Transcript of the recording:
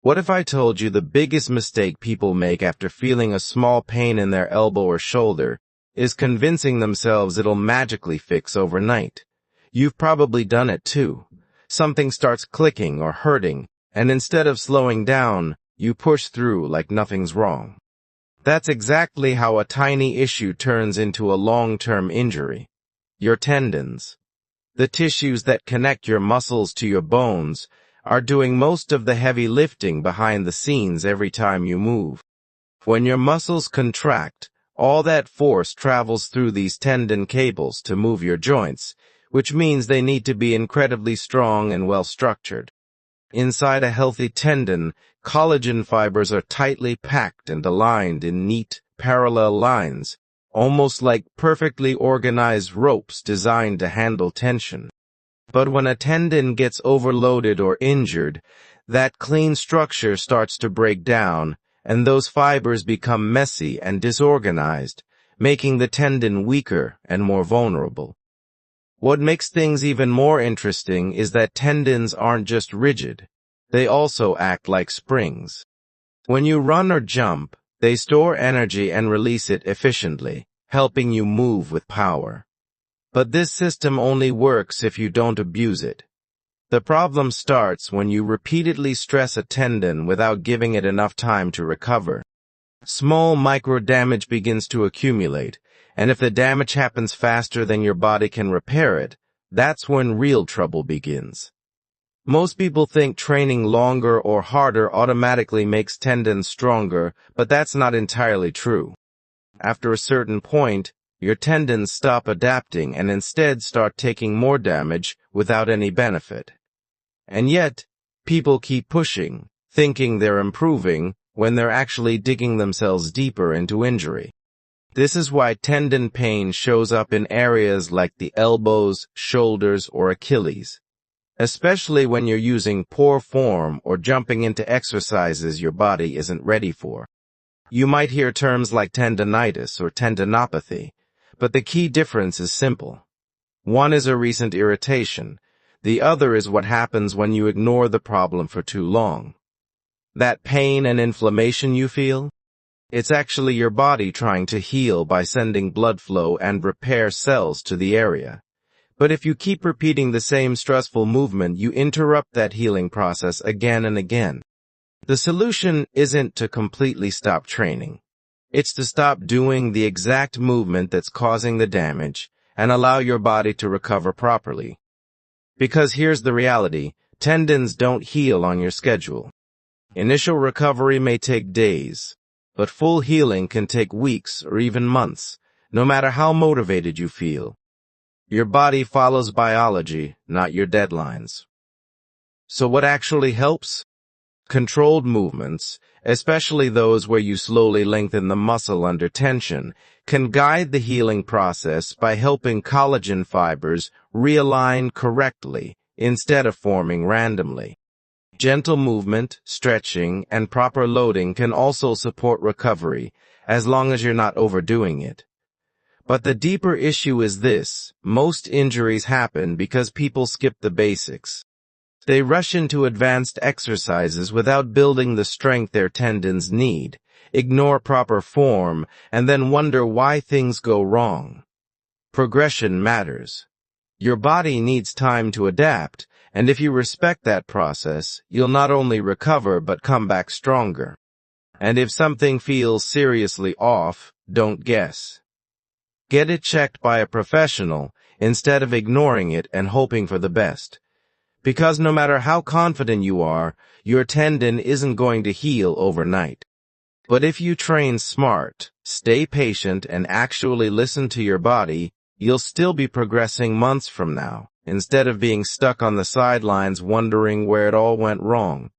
What if I told you the biggest mistake people make after feeling a small pain in their elbow or shoulder is convincing themselves it'll magically fix overnight? You've probably done it too. Something starts clicking or hurting, and instead of slowing down, you push through like nothing's wrong. That's exactly how a tiny issue turns into a long-term injury. Your tendons, the tissues that connect your muscles to your bones, are doing most of the heavy lifting behind the scenes every time you move. When your muscles contract, all that force travels through these tendon cables to move your joints, which means they need to be incredibly strong and well-structured. Inside a healthy tendon, collagen fibers are tightly packed and aligned in neat, parallel lines, almost like perfectly organized ropes designed to handle tension. But when a tendon gets overloaded or injured, that clean structure starts to break down, and those fibers become messy and disorganized, making the tendon weaker and more vulnerable. What makes things even more interesting is that tendons aren't just rigid. They also act like springs. When you run or jump, they store energy and release it efficiently, helping you move with power. But this system only works if you don't abuse it. The problem starts when you repeatedly stress a tendon without giving it enough time to recover. Small micro-damage begins to accumulate, and if the damage happens faster than your body can repair it, that's when real trouble begins. Most people think training longer or harder automatically makes tendons stronger, but that's not entirely true. After a certain point, your tendons stop adapting and instead start taking more damage without any benefit. And yet, people keep pushing, thinking they're improving when they're actually digging themselves deeper into injury. This is why tendon pain shows up in areas like the elbows, shoulders, or Achilles, especially when you're using poor form or jumping into exercises your body isn't ready for. You might hear terms like tendinitis or tendinopathy, but the key difference is simple. One is a recent irritation. The other is what happens when you ignore the problem for too long. That pain and inflammation you feel? It's actually your body trying to heal by sending blood flow and repair cells to the area. But if you keep repeating the same stressful movement, you interrupt that healing process again and again. The solution isn't to completely stop training. It's to stop doing the exact movement that's causing the damage and allow your body to recover properly. Because here's the reality, tendons don't heal on your schedule. Initial recovery may take days, but full healing can take weeks or even months, no matter how motivated you feel. Your body follows biology, not your deadlines. So what actually helps? Controlled movements, especially those where you slowly lengthen the muscle under tension, can guide the healing process by helping collagen fibers realign correctly instead of forming randomly. Gentle movement, stretching, and proper loading can also support recovery, as long as you're not overdoing it. But the deeper issue is this: most injuries happen because people skip the basics. They rush into advanced exercises without building the strength their tendons need, ignore proper form, and then wonder why things go wrong. Progression matters. Your body needs time to adapt, and if you respect that process, you'll not only recover but come back stronger. And if something feels seriously off, don't guess. Get it checked by a professional instead of ignoring it and hoping for the best. Because no matter how confident you are, your tendon isn't going to heal overnight. But if you train smart, stay patient, and actually listen to your body, you'll still be progressing months from now, instead of being stuck on the sidelines wondering where it all went wrong.